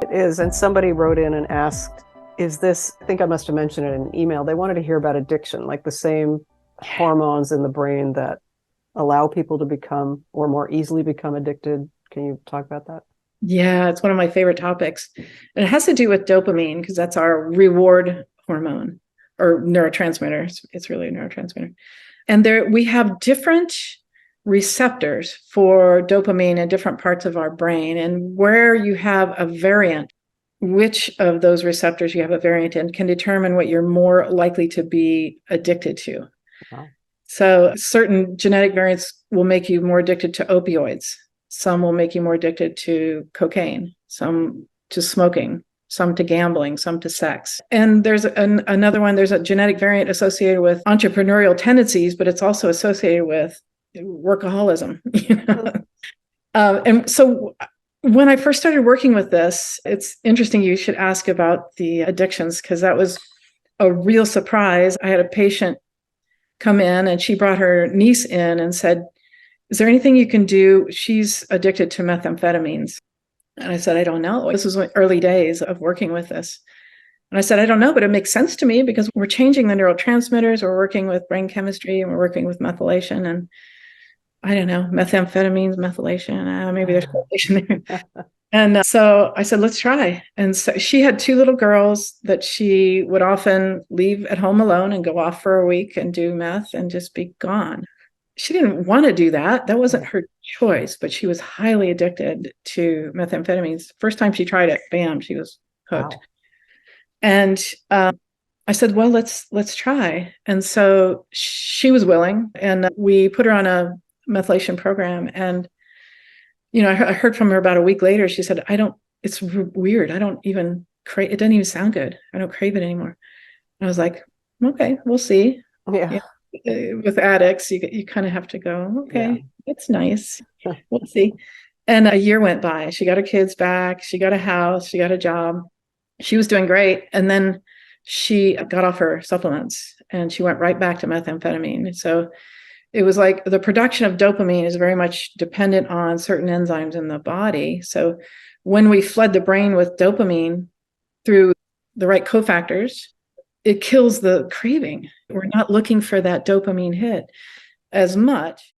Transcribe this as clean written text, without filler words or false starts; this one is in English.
It is. And somebody wrote in and asked, is this, I think I must have mentioned it in an email, they wanted to hear about addiction, like the same hormones in the brain that allow people to become or more easily become addicted. Can you talk about that? Yeah, it's one of my favorite topics. And it has to do with dopamine because that's our reward hormone or neurotransmitter. It's really a neurotransmitter. And there we have different receptors for dopamine in different parts of our brain. And where you have a variant, which of those receptors you have a variant in can determine what you're more likely to be addicted to. Wow. So certain genetic variants will make you more addicted to opioids. Some will make you more addicted to cocaine, some to smoking, some to gambling, some to sex. And there's another one, there's a genetic variant associated with entrepreneurial tendencies, but it's also associated with workaholism. And so when I first started working with this, it's interesting you should ask about the addictions because that was a real surprise. I had a patient come in and she brought her niece in and said, is there anything you can do? She's addicted to methamphetamines. And I said, I don't know. This was early days of working with this. And I said, I don't know, but it makes sense to me because we're changing the neurotransmitters, we're working with brain chemistry, and we're working with methylation. And I don't know, methamphetamines, methylation, maybe there's correlation there. And so I said, let's try. And so she had two little girls that she would often leave at home alone and go off for a week and do meth and just be gone. She didn't want to do that. That wasn't her choice, but she was highly addicted to methamphetamines. First time she tried it, bam, she was hooked. Wow. And I said, well, let's try. And so she was willing, and we put her on a methylation program. And I heard from her about a week later. She said, it's weird. I don't even crave it. Doesn't even sound good. I don't crave it anymore. And I was like, okay, we'll see. Yeah. With addicts, you kind of have to go, okay, it's nice. We'll see. And a year went by. She got her kids back. She got a house. She got a job. She was doing great. And then she got off her supplements and she went right back to methamphetamine. So it was like the production of dopamine is very much dependent on certain enzymes in the body. So when we flood the brain with dopamine through the right cofactors, it kills the craving. We're not looking for that dopamine hit as much.